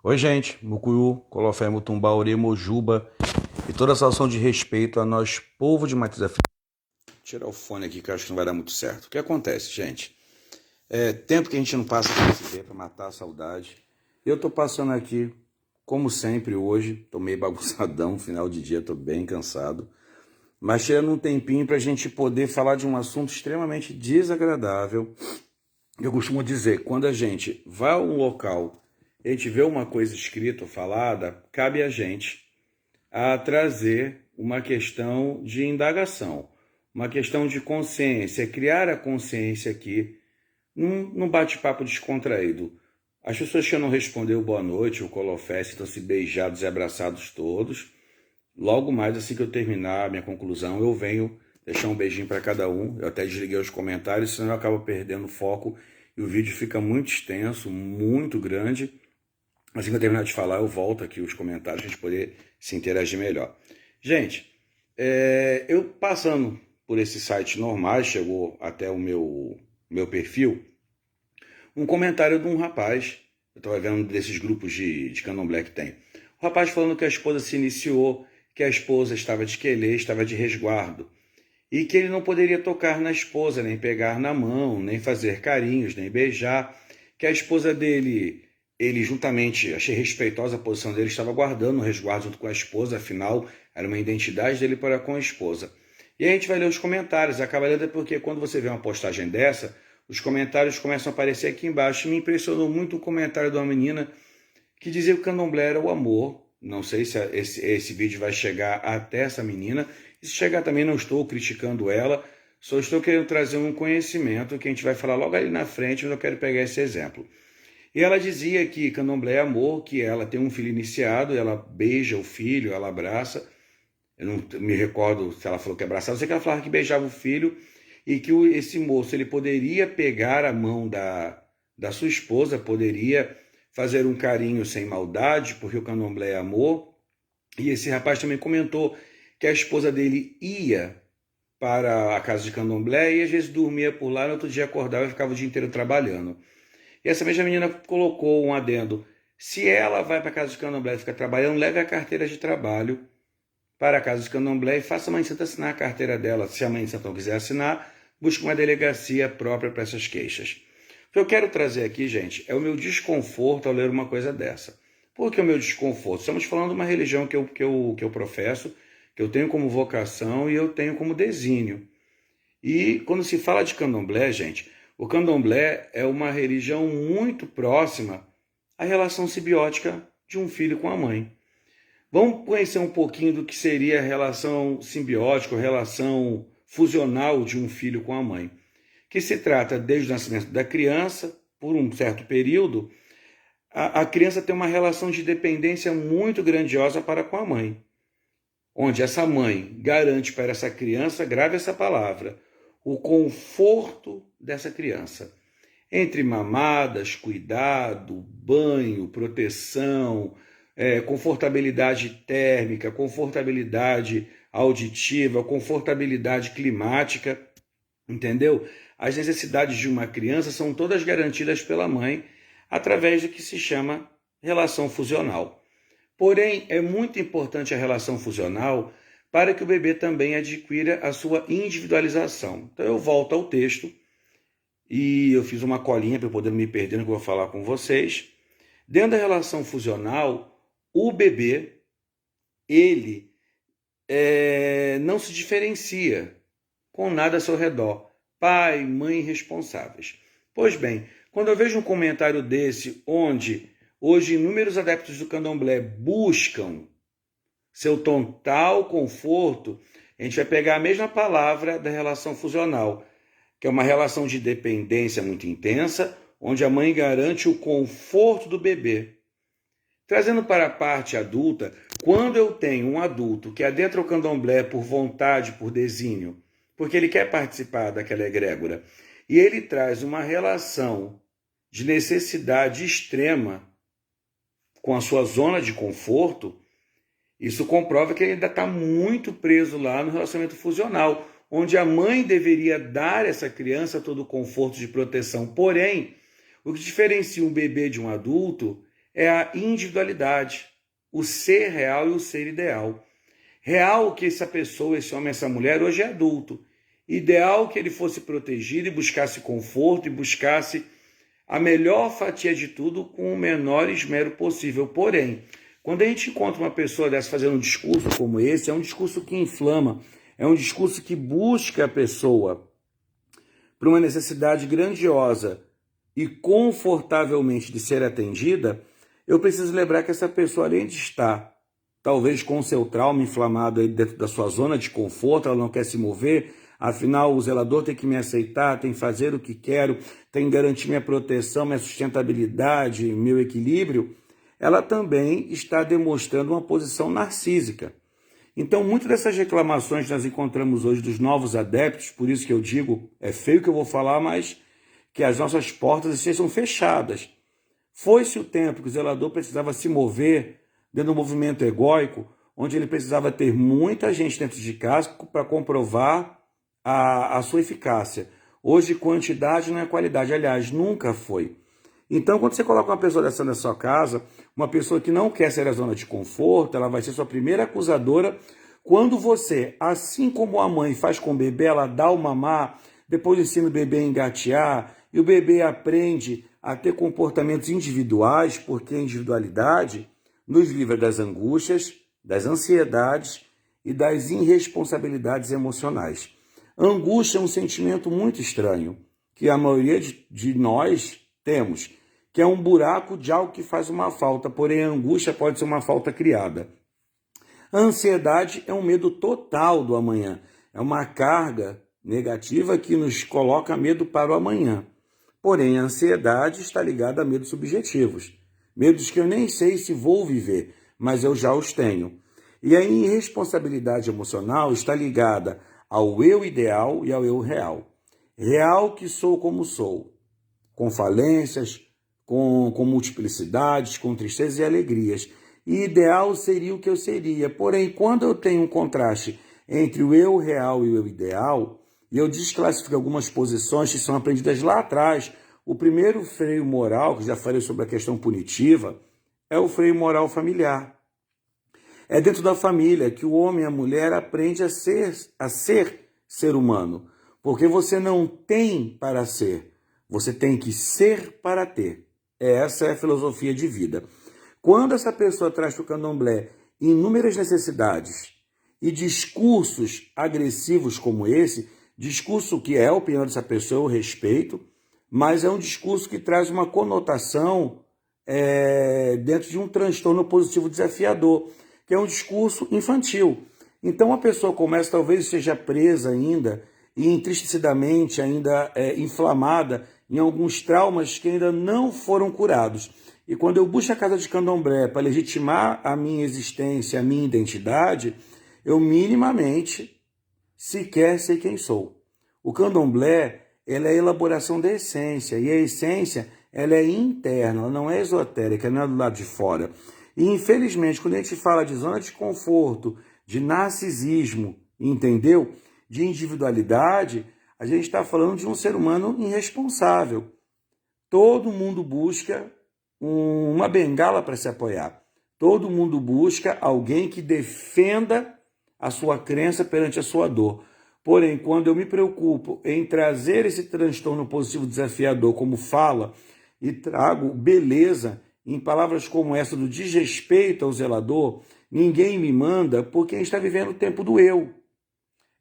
Oi, gente, Mucuyu, Colofé, Mutumbá, Ore, Mojuba e toda a saudação de respeito a nós, povo de Matriz Africana. Tirar o fone aqui que eu acho que não vai dar muito certo. O que acontece, gente? Tempo que a gente não passa pra se ver, pra matar a saudade. Eu tô passando aqui, como sempre, hoje. Tô meio bagunçadão, final de dia, tô bem cansado. Mas tirando um tempinho pra gente poder falar de um assunto extremamente desagradável. Eu costumo dizer, quando a gente vai a um local, a gente vê uma coisa escrita ou falada, cabe a gente a trazer uma questão de indagação, uma questão de consciência, criar a consciência aqui num bate-papo descontraído. As pessoas que não respondeu boa noite, o Colofé, estão se beijados e abraçados todos. Logo mais, assim que eu terminar a minha conclusão, eu venho deixar um beijinho para cada um. Eu até desliguei os comentários, senão eu acabo perdendo o foco e o vídeo fica muito extenso, muito grande. Assim que eu terminar de falar, eu volto aqui os comentários para a gente poder se interagir melhor. Gente, eu passando por esses sites normais, chegou até o meu perfil, um comentário de um rapaz, eu estava vendo desses grupos de candomblé que tem. O rapaz falando que a esposa se iniciou, que a esposa estava de quelê, estava de resguardo, e que ele não poderia tocar na esposa, nem pegar na mão, nem fazer carinhos, nem beijar, que a esposa dele, ele juntamente, achei respeitosa a posição dele, estava guardando o resguardo junto com a esposa, afinal, era uma identidade dele para com a esposa. E aí a gente vai ler os comentários, acaba lendo porque quando você vê uma postagem dessa, os comentários começam a aparecer aqui embaixo. Me impressionou muito o comentário de uma menina que dizia que o candomblé era o amor. Não sei se esse vídeo vai chegar até essa menina. E se chegar também, não estou criticando ela, só estou querendo trazer um conhecimento que a gente vai falar logo ali na frente, mas eu quero pegar esse exemplo. E ela dizia que candomblé é amor, que ela tem um filho iniciado, ela beija o filho, ela abraça. Eu não me recordo se ela falou que abraçava, eu sei que ela falava que beijava o filho e que esse moço ele poderia pegar a mão da sua esposa, poderia fazer um carinho sem maldade, porque o candomblé é amor. E esse rapaz também comentou que a esposa dele ia para a casa de candomblé e às vezes dormia por lá, no outro dia acordava e ficava o dia inteiro trabalhando. E essa mesma menina colocou um adendo: se ela vai para a casa de candomblé e fica trabalhando, leve a carteira de trabalho para a casa de candomblé e faça a mãe de santo assinar a carteira dela. Se a mãe de santo não quiser assinar, busque uma delegacia própria para essas queixas. O que eu quero trazer aqui, gente, é o meu desconforto ao ler uma coisa dessa. Por que o meu desconforto? Estamos falando de uma religião que eu professo, que eu tenho como vocação e eu tenho como desígnio. E quando se fala de candomblé, gente, o candomblé é uma religião muito próxima à relação simbiótica de um filho com a mãe. Vamos conhecer um pouquinho do que seria a relação simbiótica, a relação fusional de um filho com a mãe, que se trata desde o nascimento da criança, por um certo período, a criança tem uma relação de dependência muito grandiosa para com a mãe, onde essa mãe garante para essa criança, grave essa palavra, o conforto dessa criança. Entre mamadas, cuidado, banho, proteção, confortabilidade térmica, confortabilidade auditiva, confortabilidade climática, entendeu? As necessidades de uma criança são todas garantidas pela mãe através do que se chama relação fusional. Porém, é muito importante a relação fusional para que o bebê também adquira a sua individualização. Então eu volto ao texto e eu fiz uma colinha para eu poder me perder no que eu vou falar com vocês. Dentro da relação fusional, o bebê, ele não se diferencia com nada ao seu redor. Pai, mãe responsáveis. Pois bem, quando eu vejo um comentário desse, onde hoje inúmeros adeptos do candomblé buscam seu total conforto, a gente vai pegar a mesma palavra da relação fusional, que é uma relação de dependência muito intensa, onde a mãe garante o conforto do bebê. Trazendo para a parte adulta, quando eu tenho um adulto que adentra o candomblé por vontade, por desígnio, porque ele quer participar daquela egrégora, e ele traz uma relação de necessidade extrema com a sua zona de conforto, isso comprova que ele ainda está muito preso lá no relacionamento fusional, onde a mãe deveria dar a essa criança todo o conforto de proteção. Porém, o que diferencia um bebê de um adulto é a individualidade, o ser real e o ser ideal. Real que essa pessoa, esse homem, essa mulher, hoje é adulto. Ideal que ele fosse protegido e buscasse conforto e buscasse a melhor fatia de tudo com o menor esmero possível. Porém, quando a gente encontra uma pessoa dessa fazendo um discurso como esse, é um discurso que inflama, é um discurso que busca a pessoa para uma necessidade grandiosa e confortavelmente de ser atendida, eu preciso lembrar que essa pessoa, além de estar talvez com o seu trauma inflamado aí dentro da sua zona de conforto, ela não quer se mover, afinal o zelador tem que me aceitar, tem que fazer o que quero, tem que garantir minha proteção, minha sustentabilidade, meu equilíbrio, ela também está demonstrando uma posição narcísica. Então, muitas dessas reclamações que nós encontramos hoje dos novos adeptos, por isso que eu digo, é feio que eu vou falar, mas que as nossas portas estejam fechadas. Foi-se o tempo que o zelador precisava se mover dentro de um movimento egóico, onde ele precisava ter muita gente dentro de casa para comprovar a sua eficácia. Hoje, quantidade não é qualidade, aliás, nunca foi. Então, quando você coloca uma pessoa dessa na sua casa, uma pessoa que não quer sair da zona de conforto, ela vai ser sua primeira acusadora. Quando você, assim como a mãe faz com o bebê, ela dá o mamar, depois ensina o bebê a engatear, e o bebê aprende a ter comportamentos individuais, porque a individualidade nos livra das angústias, das ansiedades e das irresponsabilidades emocionais. Angústia é um sentimento muito estranho, que a maioria de nós temos, que é um buraco de algo que faz uma falta, porém a angústia pode ser uma falta criada. A ansiedade é um medo total do amanhã, é uma carga negativa que nos coloca medo para o amanhã. Porém, a ansiedade está ligada a medos subjetivos, medos que eu nem sei se vou viver, mas eu já os tenho. E a irresponsabilidade emocional está ligada ao eu ideal e ao eu real. Real que sou como sou, com falências, com multiplicidades, com tristezas e alegrias. E ideal seria o que eu seria. Porém, quando eu tenho um contraste entre o eu real e o eu ideal, e eu desclassifico algumas posições que são aprendidas lá atrás, o primeiro freio moral, que já falei sobre a questão punitiva, é o freio moral familiar. É dentro da família que o homem e a mulher aprendem a ser humano. Porque você não tem para ser, você tem que ser para ter. Essa é a filosofia de vida. Quando essa pessoa traz para o candomblé inúmeras necessidades e discursos agressivos como esse, discurso que é a opinião dessa pessoa, eu respeito, mas é um discurso que traz uma conotação dentro de um transtorno positivo desafiador, que é um discurso infantil. Então a pessoa começa, talvez esteja presa ainda, e entristecidamente ainda inflamada em alguns traumas que ainda não foram curados. E quando eu busco a casa de candomblé para legitimar a minha existência, a minha identidade, eu minimamente sequer sei quem sou. O candomblé, ela é a elaboração da essência, e a essência ela é interna, ela não é esotérica, não é do lado de fora. E infelizmente, quando a gente fala de zona de conforto, de narcisismo, entendeu? De individualidade, a gente está falando de um ser humano irresponsável. Todo mundo busca uma bengala para se apoiar. Todo mundo busca alguém que defenda a sua crença perante a sua dor. Porém, quando eu me preocupo em trazer esse transtorno positivo desafiador como fala e trago beleza em palavras como essa do desrespeito ao zelador, ninguém me manda, porque a gente está vivendo o tempo do eu.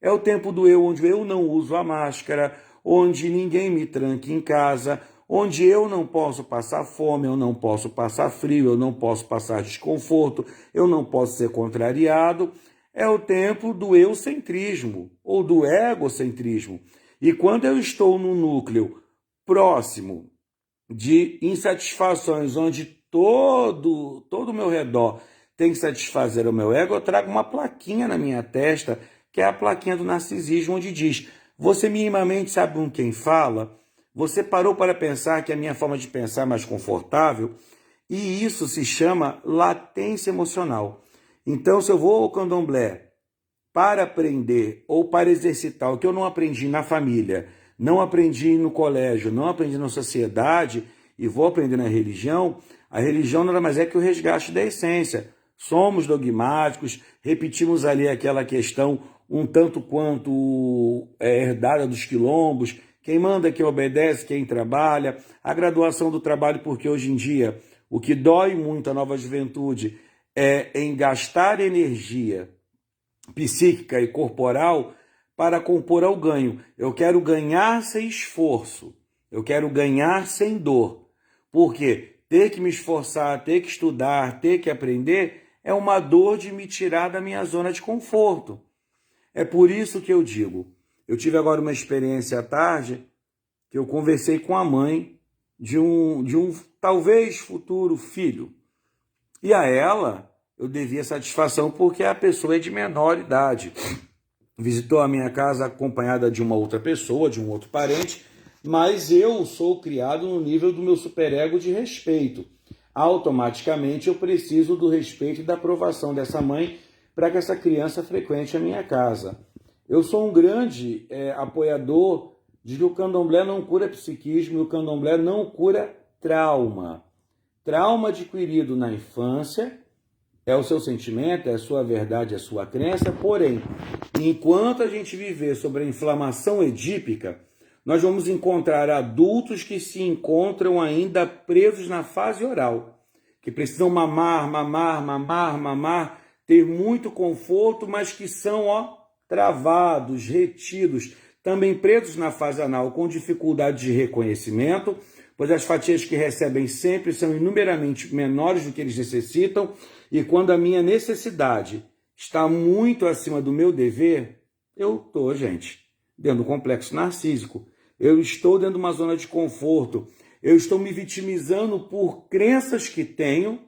É o tempo do eu, onde eu não uso a máscara, onde ninguém me tranque em casa, onde eu não posso passar fome, eu não posso passar frio, eu não posso passar desconforto, eu não posso ser contrariado. É o tempo do eucentrismo ou do egocentrismo. E quando eu estou no núcleo próximo de insatisfações, onde todo o meu redor tem que satisfazer o meu ego, eu trago uma plaquinha na minha testa, que é a plaquinha do narcisismo, onde diz: você minimamente sabe com quem fala? Você parou para pensar que a minha forma de pensar é mais confortável? E isso se chama latência emocional. Então, se eu vou ao candomblé para aprender ou para exercitar o que eu não aprendi na família, não aprendi no colégio, não aprendi na sociedade e vou aprender na religião, A religião nada mais é que o resgate da essência. Somos dogmáticos, repetimos ali aquela questão um tanto quanto herdada dos quilombos, quem manda, quem obedece, quem trabalha, a graduação do trabalho, porque hoje em dia o que dói muito a nova juventude é em gastar energia psíquica e corporal para compor ao ganho. Eu quero ganhar sem esforço, eu quero ganhar sem dor, porque ter que me esforçar, ter que estudar, ter que aprender é uma dor de me tirar da minha zona de conforto. É por isso que eu digo, eu tive agora uma experiência à tarde que eu conversei com a mãe de um talvez futuro filho. E a ela eu devia satisfação porque a pessoa é de menor idade. Visitou a minha casa acompanhada de uma outra pessoa, de um outro parente, mas eu sou criado no nível do meu superego de respeito. Automaticamente eu preciso do respeito e da aprovação dessa mãe para que essa criança frequente a minha casa. Eu sou um grande apoiador de que o candomblé não cura psiquismo, e o candomblé não cura trauma. Trauma adquirido na infância é o seu sentimento, é a sua verdade, é a sua crença, porém, enquanto a gente viver sobre a inflamação edípica, nós vamos encontrar adultos que se encontram ainda presos na fase oral, que precisam mamar, ter muito conforto, mas que são travados, retidos, também presos na fase anal, com dificuldade de reconhecimento, pois as fatias que recebem sempre são inumeramente menores do que eles necessitam, e quando a minha necessidade está muito acima do meu dever, eu estou, gente, dentro do complexo narcísico. Eu estou dentro de uma zona de conforto. Eu estou me vitimizando por crenças que tenho,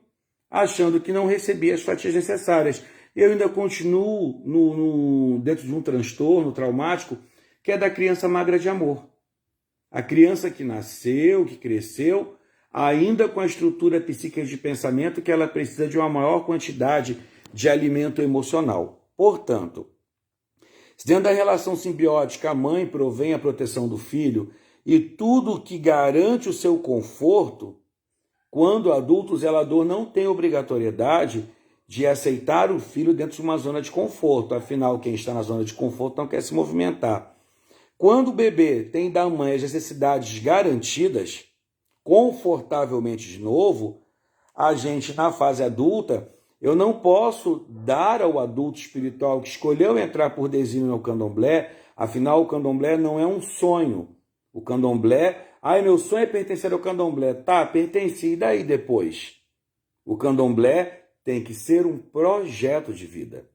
achando que não recebi as fatias necessárias. Eu ainda continuo dentro de um transtorno traumático que é da criança magra de amor. A criança que nasceu, que cresceu, ainda com a estrutura psíquica de pensamento que ela precisa de uma maior quantidade de alimento emocional. Portanto, se dentro da relação simbiótica a mãe provém a proteção do filho e tudo que garante o seu conforto, quando adulto o zelador não tem obrigatoriedade de aceitar o filho dentro de uma zona de conforto. Afinal, quem está na zona de conforto não quer se movimentar. Quando o bebê tem da mãe as necessidades garantidas, confortavelmente de novo, a gente na fase adulta, eu não posso dar ao adulto espiritual que escolheu entrar por desígnio no candomblé, afinal o candomblé não é um sonho. O candomblé, meu sonho é pertencer ao candomblé. Tá, pertence, e daí depois? O candomblé tem que ser um projeto de vida,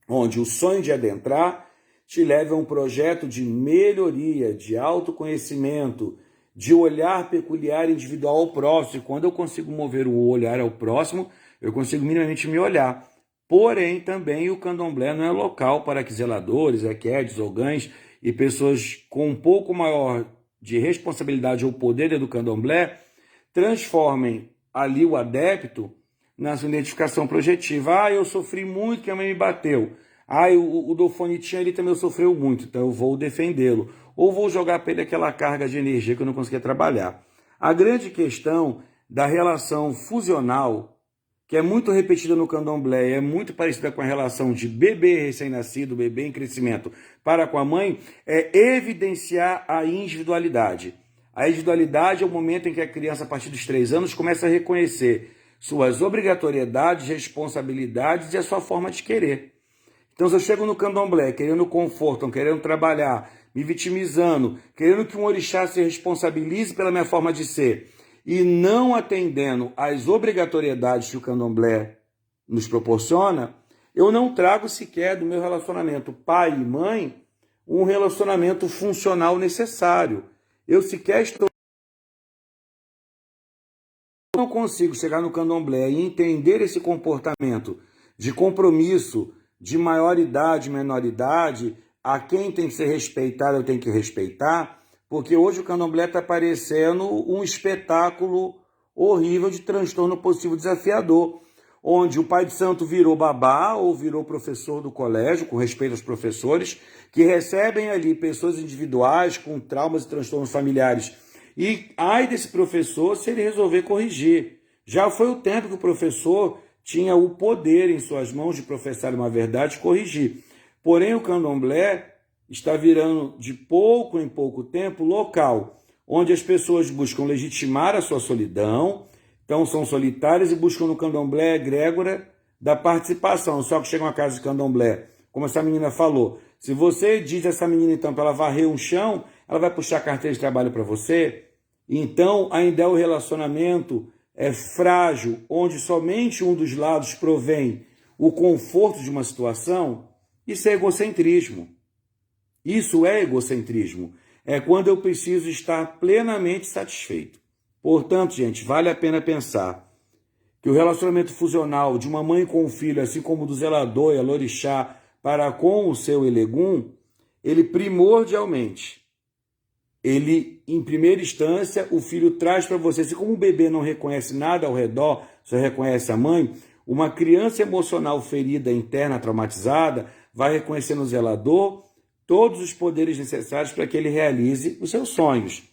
onde o sonho de adentrar te leva a um projeto de melhoria, de autoconhecimento, de olhar peculiar individual ao próximo. E quando eu consigo mover o olhar ao próximo, eu consigo minimamente me olhar. Porém, também o candomblé não é local para que zeladores, equedes, ogães e pessoas com um pouco maior de responsabilidade ou poder dentro do candomblé transformem ali o adepto na sua identificação projetiva. Eu sofri muito que a mãe me bateu. O Dofonitinho ali também sofreu muito, então eu vou defendê-lo. Ou vou jogar para ele aquela carga de energia que eu não conseguia trabalhar. A grande questão da relação fusional, que é muito repetida no candomblé, é muito parecida com a relação de bebê recém-nascido, bebê em crescimento, para com a mãe, é evidenciar a individualidade. A individualidade é o momento em que a criança, a partir dos 3 anos, começa a reconhecer suas obrigatoriedades, responsabilidades e a sua forma de querer. Então, se eu chego no candomblé querendo conforto, querendo trabalhar, me vitimizando, querendo que um orixá se responsabilize pela minha forma de ser e não atendendo às obrigatoriedades que o candomblé nos proporciona, eu não trago sequer do meu relacionamento pai e mãe um relacionamento funcional necessário. Eu sequer estou... não consigo chegar no candomblé e entender esse comportamento de compromisso, de maior idade, menor idade, a quem tem que ser respeitado, eu tenho que respeitar, porque hoje o candomblé está parecendo um espetáculo horrível de transtorno possível desafiador, onde o pai de santo virou babá ou virou professor do colégio, com respeito aos professores, que recebem ali pessoas individuais com traumas e transtornos familiares. E ai desse professor se ele resolver corrigir. Já foi o tempo que o professor tinha o poder em suas mãos de professar uma verdade e corrigir. Porém, o candomblé está virando de pouco em pouco tempo local, onde as pessoas buscam legitimar a sua solidão, então são solitárias e buscam no candomblé a egrégora da participação. Só que chega uma casa de candomblé, como essa menina falou, se você diz a essa menina então para ela varrer um chão, ela vai puxar a carteira de trabalho para você. Então ainda é o relacionamento frágil, onde somente um dos lados provém o conforto de uma situação. Isso é egocentrismo. Isso é egocentrismo. É quando eu preciso estar plenamente satisfeito. Portanto, gente, vale a pena pensar que o relacionamento fusional de uma mãe com o filho, assim como do zelador e alorixá para com o seu elegum, ele primordialmente, em primeira instância, o filho traz para você, assim como o bebê não reconhece nada ao redor, só reconhece a mãe, uma criança emocional ferida, interna, traumatizada, vai reconhecer no zelador todos os poderes necessários para que ele realize os seus sonhos.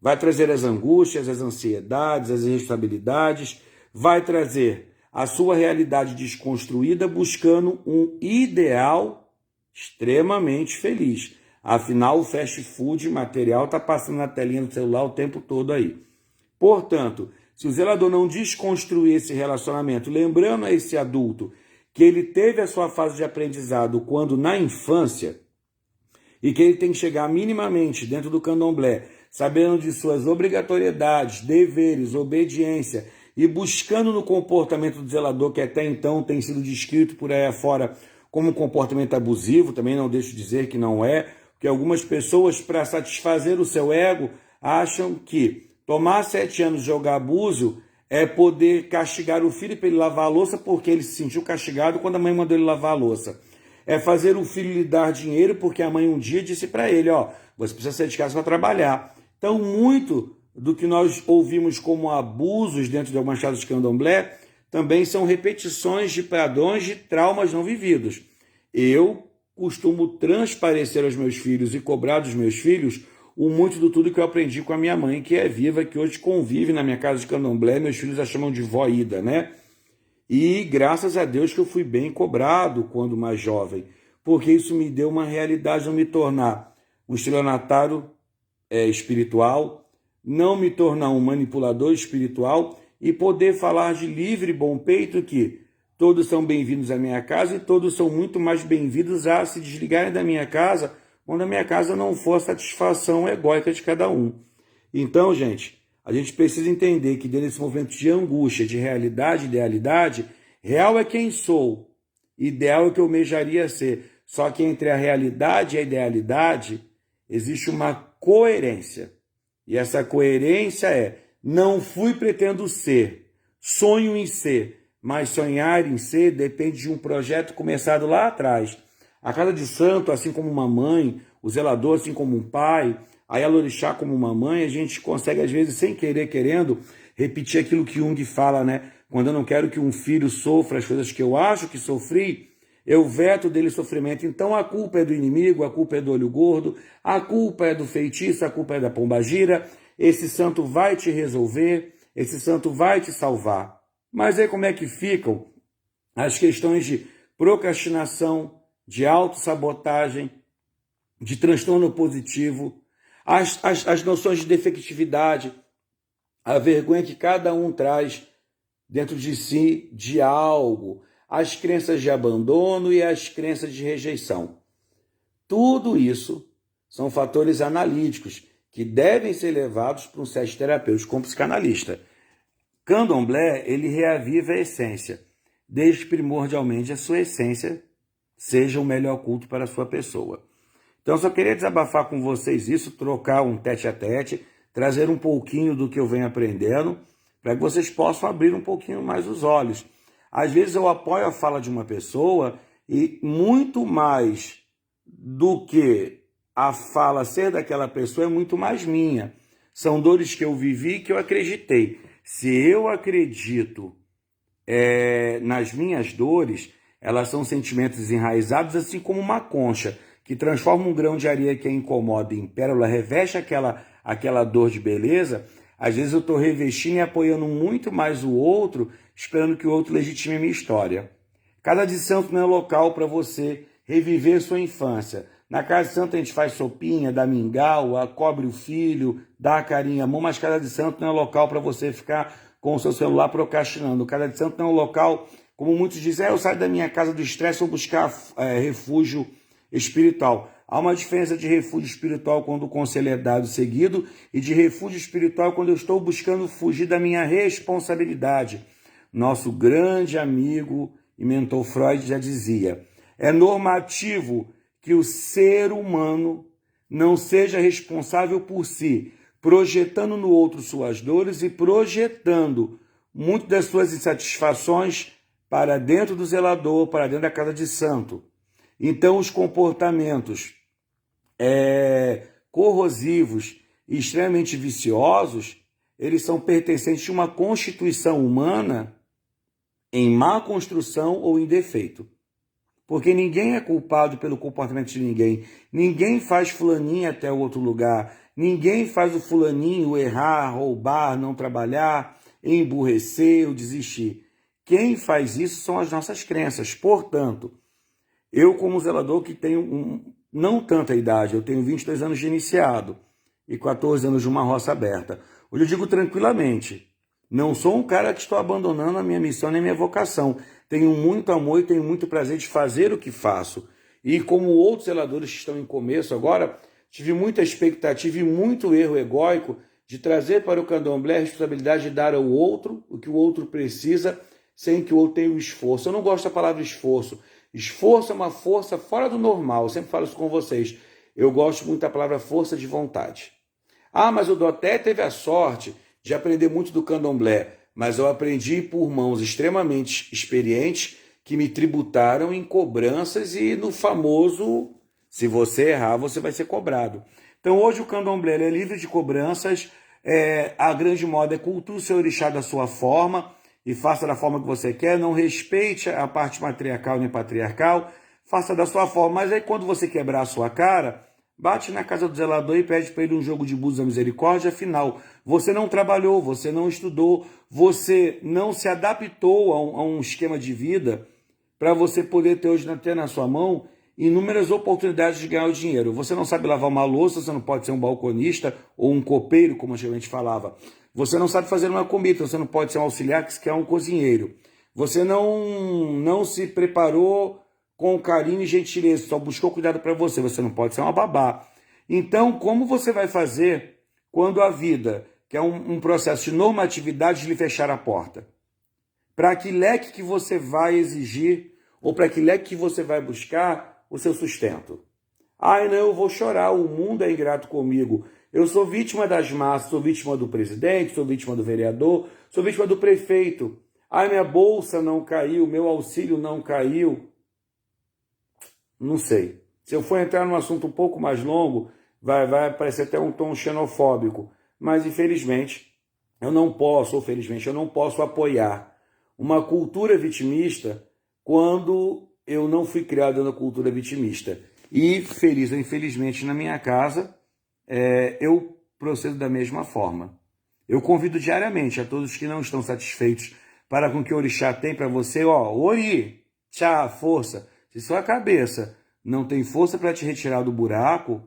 Vai trazer as angústias, as ansiedades, as instabilidades, vai trazer a sua realidade desconstruída buscando um ideal extremamente feliz. Afinal, o fast food material está passando na telinha do celular o tempo todo aí. Portanto, se o zelador não desconstruir esse relacionamento, lembrando a esse adulto que ele teve a sua fase de aprendizado quando na infância, e que ele tem que chegar minimamente dentro do candomblé, sabendo de suas obrigatoriedades, deveres, obediência, e buscando no comportamento do zelador, que até então tem sido descrito por aí afora como um comportamento abusivo, também não deixo de dizer que não é, porque algumas pessoas, para satisfazer o seu ego, acham que tomar 7 anos de jogar abuso é poder castigar o filho para ele lavar a louça porque ele se sentiu castigado quando a mãe mandou ele lavar a louça. É fazer o filho lhe dar dinheiro porque a mãe um dia disse para ele, você precisa sair de casa para trabalhar. Então, muito do que nós ouvimos como abusos dentro de algumas casas de candomblé também são repetições de padrões de traumas não vividos. Eu costumo transparecer aos meus filhos e cobrar dos meus filhos o muito do tudo que eu aprendi com a minha mãe, que é viva, que hoje convive na minha casa de candomblé, meus filhos a chamam de vó Ida, né? E graças a Deus que eu fui bem cobrado quando mais jovem, porque isso me deu uma realidade de não me tornar um estelionatário espiritual, não me tornar um manipulador espiritual e poder falar de livre e bom peito que todos são bem-vindos à minha casa e todos são muito mais bem-vindos a se desligarem da minha casa quando a minha casa não for a satisfação egóica de cada um. Então, gente, a gente precisa entender que dentro desse movimento de angústia, de realidade e idealidade, real é quem sou, ideal é o que eu almejaria ser. Só que entre a realidade e a idealidade existe uma coerência. E essa coerência não fui pretendo ser, sonho em ser, mas sonhar em ser depende de um projeto começado lá atrás. A casa de santo, assim como uma mãe, o zelador, assim como um pai, a Yalorixá como uma mãe, a gente consegue, às vezes, sem querer, querendo, repetir aquilo que Jung fala, né? Quando eu não quero que um filho sofra as coisas que eu acho que sofri, eu veto dele sofrimento. Então a culpa é do inimigo, a culpa é do olho gordo, a culpa é do feitiço, a culpa é da pombagira. Esse santo vai te resolver, esse santo vai te salvar. Mas aí como é que ficam as questões de procrastinação, de autossabotagem, de transtorno positivo, as noções de defectividade, a vergonha que cada um traz dentro de si de algo, as crenças de abandono e as crenças de rejeição. Tudo isso são fatores analíticos que devem ser levados para um set terapêutico com psicanalista. Candomblé, ele reaviva a essência, desde que primordialmente a sua essência seja o melhor culto para a sua pessoa. Então, eu só queria desabafar com vocês isso, trocar um tete-a-tete, trazer um pouquinho do que eu venho aprendendo, para que vocês possam abrir um pouquinho mais os olhos. Às vezes eu apoio a fala de uma pessoa e muito mais do que a fala ser daquela pessoa é muito mais minha. São dores que eu vivi e que eu acreditei. Se eu acredito nas minhas dores, elas são sentimentos enraizados, assim como uma concha, que transforma um grão de areia que a incomoda em pérola, reveste aquela dor de beleza. Às vezes eu estou revestindo e apoiando muito mais o outro, esperando que o outro legitime a minha história. Casa de Santo não é local para você reviver sua infância. Na Casa de Santo a gente faz sopinha, dá mingau, cobre o filho, dá carinho à mão, mas Casa de Santo não é local para você ficar com o seu celular procrastinando. Casa de Santo não é um local, como muitos dizem, eu saio da minha casa do estresse, vou buscar refúgio espiritual. Há uma diferença de refúgio espiritual quando o conselho é dado seguido e de refúgio espiritual quando eu estou buscando fugir da minha responsabilidade. Nosso grande amigo e mentor Freud já dizia, é normativo que o ser humano não seja responsável por si, projetando no outro suas dores e projetando muito das suas insatisfações para dentro do zelador, para dentro da casa de santo. Então, os comportamentos corrosivos e extremamente viciosos, eles são pertencentes a uma constituição humana em má construção ou em defeito. Porque ninguém é culpado pelo comportamento de ninguém. Ninguém faz fulaninho até o outro lugar. Ninguém faz o fulaninho errar, roubar, não trabalhar, emburrecer ou desistir. Quem faz isso são as nossas crenças. Portanto, eu como zelador que tenho não tanta idade, eu tenho 22 anos de iniciado e 14 anos de uma roça aberta. Hoje eu digo tranquilamente, não sou um cara que estou abandonando a minha missão nem a minha vocação. Tenho muito amor e tenho muito prazer de fazer o que faço. E como outros zeladores que estão em começo agora, tive muita expectativa e muito erro egóico de trazer para o candomblé a responsabilidade de dar ao outro o que o outro precisa, sem que o outro tenha um esforço. Eu não gosto da palavra esforço. Esforço é uma força fora do normal. Eu sempre falo isso com vocês. Eu gosto muito da palavra força de vontade. Ah, mas o Doté teve a sorte de aprender muito do candomblé, mas eu aprendi por mãos extremamente experientes que me tributaram em cobranças e no famoso, se você errar, você vai ser cobrado. Então hoje o candomblé é livre de cobranças, a grande moda é culture o seu orixá da sua forma e faça da forma que você quer, não respeite a parte matriarcal nem patriarcal, faça da sua forma, mas aí quando você quebrar a sua cara, bate na casa do zelador e pede para ele um jogo de búzios da misericórdia, afinal, você não trabalhou, você não estudou, você não se adaptou a um esquema de vida para você poder ter hoje ter na sua mão inúmeras oportunidades de ganhar o dinheiro. Você não sabe lavar uma louça, você não pode ser um balconista ou um copeiro, como antigamente falava. Você não sabe fazer uma comida, você não pode ser um auxiliar que é um cozinheiro. Você não se preparou com carinho e gentileza, só buscou cuidado para você, você não pode ser uma babá. Então, como você vai fazer quando a vida, que é um processo de normatividade, lhe fechar a porta? Para que leque que você vai exigir, ou para que leque que você vai buscar o seu sustento? Ai, não, eu vou chorar, o mundo é ingrato comigo. Eu sou vítima das massas, sou vítima do presidente, sou vítima do vereador, sou vítima do prefeito. Ai, minha bolsa não caiu, meu auxílio não caiu. Não sei. Se eu for entrar num assunto um pouco mais longo, vai parecer até um tom xenofóbico. Mas, infelizmente, eu não posso, ou felizmente, eu não posso apoiar uma cultura vitimista quando eu não fui criado na cultura vitimista. E, feliz ou infelizmente, na minha casa, eu procedo da mesma forma. Eu convido diariamente a todos que não estão satisfeitos para com o que o orixá tem para você, ori, tchá, força. Se sua cabeça não tem força para te retirar do buraco,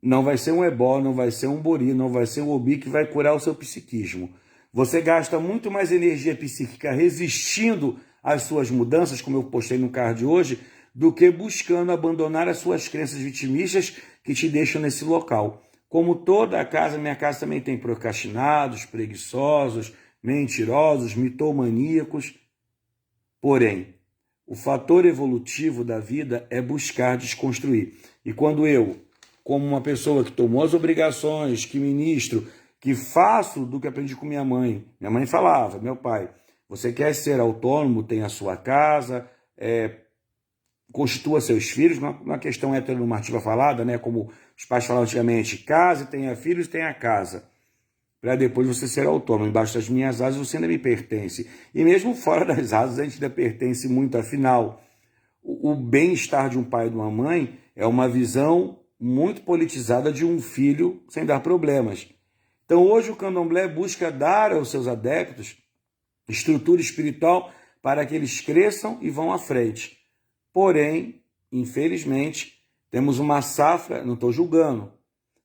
não vai ser um ebó, não vai ser um bori, não vai ser um obi que vai curar o seu psiquismo. Você gasta muito mais energia psíquica resistindo às suas mudanças, como eu postei no card hoje, do que buscando abandonar as suas crenças vitimistas que te deixam nesse local. Como toda a casa, minha casa também tem procrastinados, preguiçosos, mentirosos, mitomaníacos. Porém, o fator evolutivo da vida é buscar desconstruir. E quando eu, como uma pessoa que tomou as obrigações, que ministro, que faço do que aprendi com minha mãe falava, meu pai, você quer ser autônomo, tem a sua casa, constitua seus filhos, uma questão heteronormativa falada, né, como os pais falavam antigamente, case, tenha filhos, tenha casa, para depois você ser autônomo. Embaixo das minhas asas você ainda me pertence. E mesmo fora das asas a gente ainda pertence muito, afinal, o bem-estar de um pai e de uma mãe é uma visão muito politizada de um filho sem dar problemas. Então hoje o candomblé busca dar aos seus adeptos estrutura espiritual para que eles cresçam e vão à frente. Porém, infelizmente, temos uma safra, não estou julgando,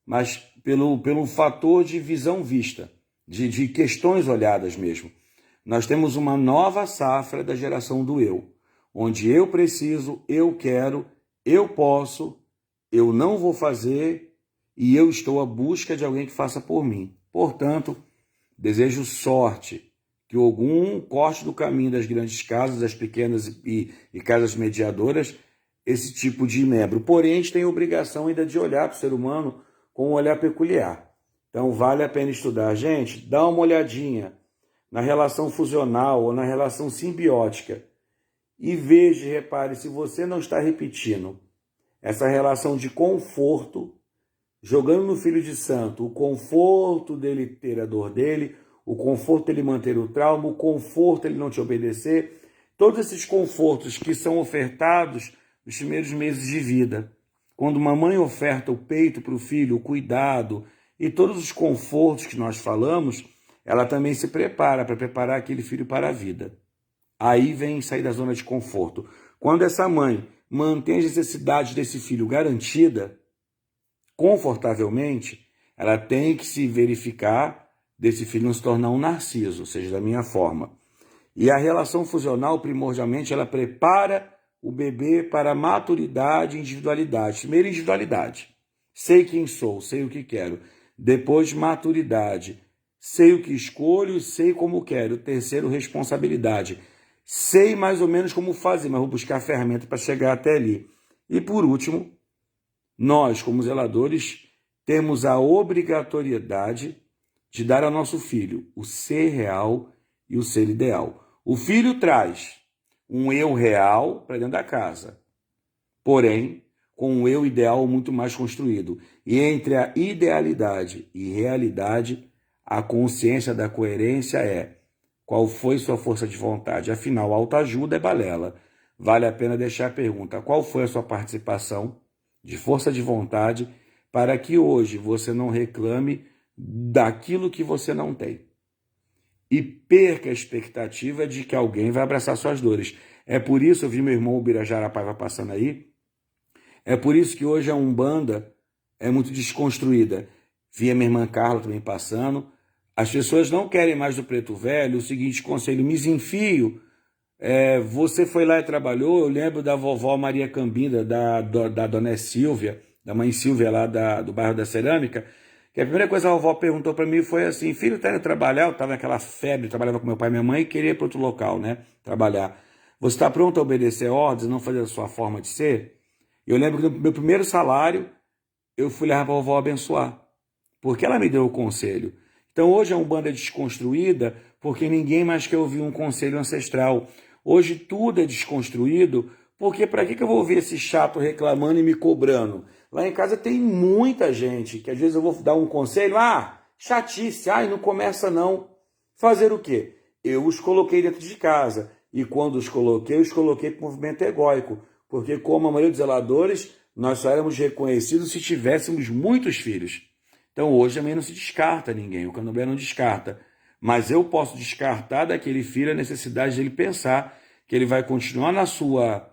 mas pelo fator de visão vista, de questões olhadas mesmo. Nós temos uma nova safra da geração do eu, onde eu preciso, eu quero, eu posso, eu não vou fazer e eu estou à busca de alguém que faça por mim. Portanto, desejo sorte, que Ogum corte do caminho das grandes casas, das pequenas e casas mediadoras, esse tipo de membro. Porém, a gente tem a obrigação ainda de olhar para o ser humano com um olhar peculiar. Então, vale a pena estudar. Gente, dá uma olhadinha na relação fusional ou na relação simbiótica e veja e repare se você não está repetindo essa relação de conforto, jogando no filho de santo o conforto dele ter a dor dele, o conforto dele manter o trauma, o conforto dele não te obedecer, todos esses confortos que são ofertados nos primeiros meses de vida. Quando uma mãe oferta o peito para o filho, o cuidado e todos os confortos que nós falamos, ela também se prepara para preparar aquele filho para a vida. Aí vem sair da zona de conforto. Quando essa mãe mantém as necessidades desse filho garantida, confortavelmente, ela tem que se verificar desse filho não se tornar um narciso, ou seja, da minha forma. E a relação fusional, primordialmente, ela prepara o bebê para maturidade e individualidade. Primeiro, individualidade. Sei quem sou, sei o que quero. Depois, maturidade. Sei o que escolho, sei como quero. Terceiro, responsabilidade. Sei mais ou menos como fazer, mas vou buscar a ferramenta para chegar até ali. E por último, nós, como zeladores, temos a obrigatoriedade de dar ao nosso filho o ser real e o ser ideal. O filho traz um eu real para dentro da casa, porém, com um eu ideal muito mais construído. E entre a idealidade e realidade, a consciência da coerência é: qual foi sua força de vontade? Afinal, autoajuda é balela. Vale a pena deixar a pergunta: qual foi a sua participação de força de vontade para que hoje você não reclame daquilo que você não tem e perca a expectativa de que alguém vai abraçar suas dores. É por isso, eu vi meu irmão Ubirajara Paiva passando aí, é por isso que hoje a Umbanda é muito desconstruída. Vi a minha irmã Carla também passando. As pessoas não querem mais do preto velho. O seguinte conselho: misenfio. Você foi lá e trabalhou. Eu lembro da vovó Maria Cambinda, da dona Silvia, da mãe Silvia lá do bairro da Cerâmica, que a primeira coisa que a vovó perguntou para mim foi assim: filho, tá indo trabalhar? Eu estava naquela febre, trabalhava com meu pai e minha mãe e queria ir para outro local, né? Trabalhar. Você está pronto a obedecer ordens, não fazer a sua forma de ser? Eu lembro que no meu primeiro salário, eu fui levar para a vovó abençoar, porque ela me deu o conselho. Então hoje a Umbanda é desconstruída porque ninguém mais quer ouvir um conselho ancestral. Hoje tudo é desconstruído porque para que eu vou ouvir esse chato reclamando e me cobrando? Lá em casa tem muita gente que às vezes eu vou dar um conselho, chatice, não começa não. Fazer o quê? Eu os coloquei dentro de casa e quando os coloquei para o movimento egóico, porque como a maioria dos zeladores, nós só éramos reconhecidos se tivéssemos muitos filhos. Então hoje também não se descarta ninguém, o candomblé não descarta. Mas eu posso descartar daquele filho a necessidade dele pensar que ele vai continuar na sua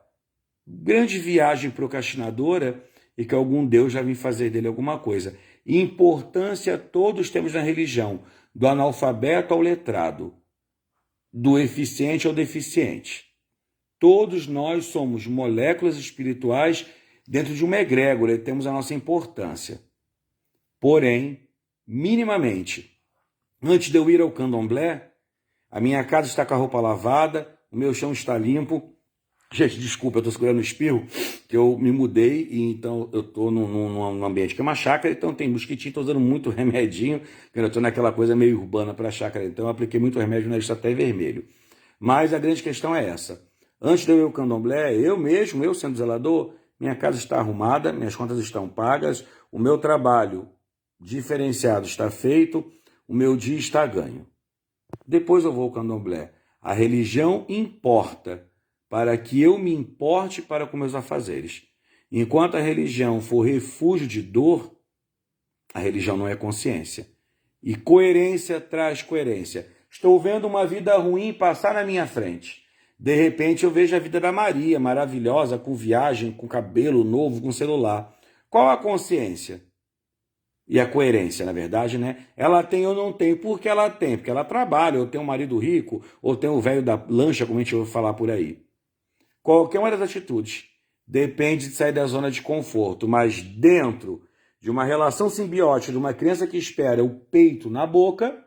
grande viagem procrastinadora e que algum Deus já vem fazer dele alguma coisa. E importância todos temos na religião, do analfabeto ao letrado, do eficiente ao deficiente. Todos nós somos moléculas espirituais dentro de uma egrégora e temos a nossa importância. Porém, minimamente, antes de eu ir ao candomblé, a minha casa está com a roupa lavada, o meu chão está limpo. Gente, desculpa, eu estou segurando o espirro, que eu me mudei e então eu estou num ambiente que é uma chácara, então tem mosquitinho, estou usando muito remedinho, eu estou naquela coisa meio urbana para a chácara, então eu apliquei muito remédio, o nariz está até vermelho. Mas a grande questão é essa. Antes de eu ir ao candomblé, eu sendo zelador, minha casa está arrumada, minhas contas estão pagas, o meu trabalho diferenciado está feito, o meu dia está ganho. Depois eu vou ao candomblé. A religião importa para que eu me importe para com meus afazeres. Enquanto a religião for refúgio de dor, a religião não é consciência. E coerência traz coerência. Estou vendo uma vida ruim passar na minha frente. De repente eu vejo a vida da Maria, maravilhosa, com viagem, com cabelo novo, com celular. Qual a consciência? E a coerência, na verdade, né? Ela tem ou não tem? Por que ela tem? Porque ela trabalha, ou tem um marido rico, ou tem o velho da lancha, como a gente ouve falar por aí. Qualquer uma das atitudes depende de sair da zona de conforto, mas dentro de uma relação simbiótica, de uma criança que espera o peito na boca,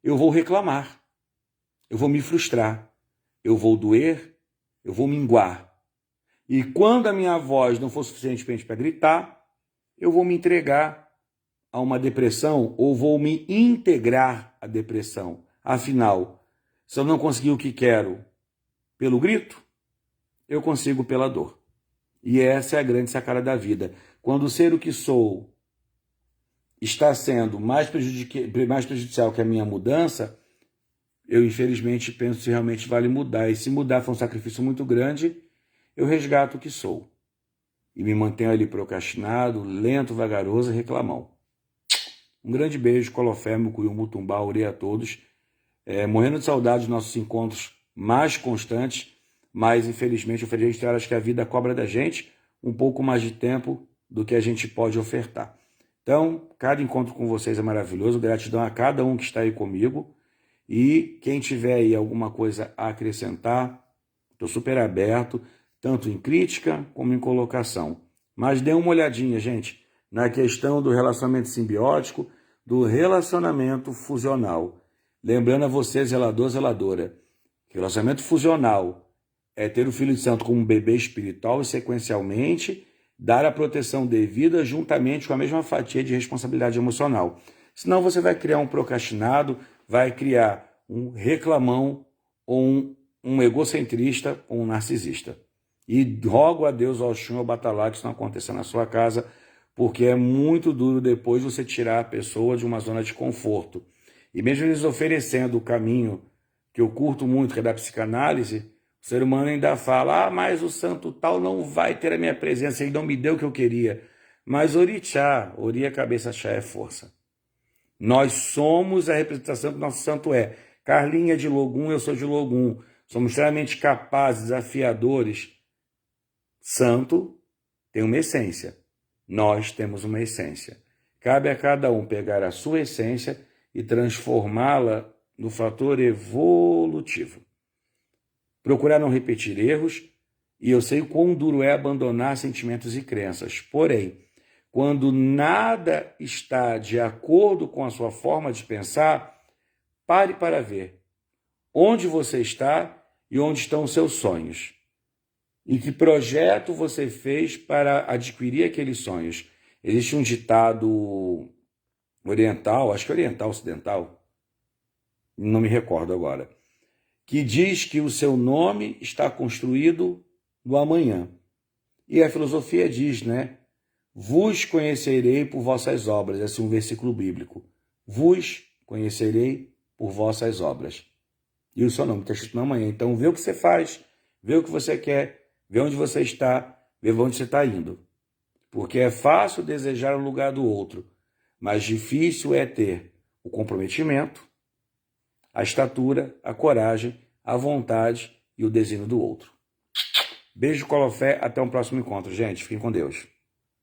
eu vou reclamar, eu vou me frustrar, eu vou doer, eu vou minguar. E quando a minha voz não for suficiente para gritar, eu vou me entregar a uma depressão ou vou me integrar à depressão. Afinal, se eu não conseguir o que quero pelo grito, eu consigo pela dor. E essa é a grande sacada da vida. Quando o ser o que sou está sendo mais prejudicial que a minha mudança, eu infelizmente penso se realmente vale mudar. E se mudar for um sacrifício muito grande, eu resgato o que sou. E me mantenho ali procrastinado, lento, vagaroso e reclamão. Um grande beijo, Colofé, Mucuriú, Mutumbá, orei a todos. Morrendo de saudade dos nossos encontros mais constantes, mas infelizmente a gente acha que a vida cobra da gente um pouco mais de tempo do que a gente pode ofertar. Então, cada encontro com vocês é maravilhoso, gratidão a cada um que está aí comigo, e quem tiver aí alguma coisa a acrescentar, estou super aberto, tanto em crítica como em colocação. Mas dê uma olhadinha, gente, na questão do relacionamento simbiótico, do relacionamento fusional. Lembrando a você, zelador, zeladora, que o relacionamento fusional é ter o Filho de Santo como um bebê espiritual e, sequencialmente, dar a proteção devida juntamente com a mesma fatia de responsabilidade emocional. Senão você vai criar um procrastinado, vai criar um reclamão ou um egocentrista ou um narcisista. E rogo a Deus, ao Oxum, ao Batalá, que isso não aconteça na sua casa, porque é muito duro depois você tirar a pessoa de uma zona de conforto. E mesmo eles oferecendo o caminho que eu curto muito, que é da psicanálise, o ser humano ainda fala, mas o santo tal não vai ter a minha presença, ele não me deu o que eu queria. Mas orixá, ori a cabeça, chá é força. Nós somos a representação que o nosso santo é. Carlinha é de Logum, eu sou de Logum. Somos extremamente capazes, desafiadores. Santo tem uma essência. Nós temos uma essência. Cabe a cada um pegar a sua essência e transformá-la no fator evolutivo. Procurar não repetir erros, e eu sei o quão duro é abandonar sentimentos e crenças. Porém, quando nada está de acordo com a sua forma de pensar, pare para ver onde você está e onde estão os seus sonhos. E que projeto você fez para adquirir aqueles sonhos. Existe um ditado oriental, acho que oriental, ocidental, não me recordo agora, que diz que o seu nome está construído no amanhã. E a filosofia diz, né? Vos conhecerei por vossas obras. Esse é um versículo bíblico. Vos conhecerei por vossas obras. E o seu nome está escrito no amanhã. Então, vê o que você faz, vê o que você quer, vê onde você está, vê onde você está indo. Porque é fácil desejar o lugar do outro, mas difícil é ter o comprometimento, a estatura, a coragem, a vontade e o desenho do outro. Beijo, Colofé, até um próximo encontro, gente. Fiquem com Deus.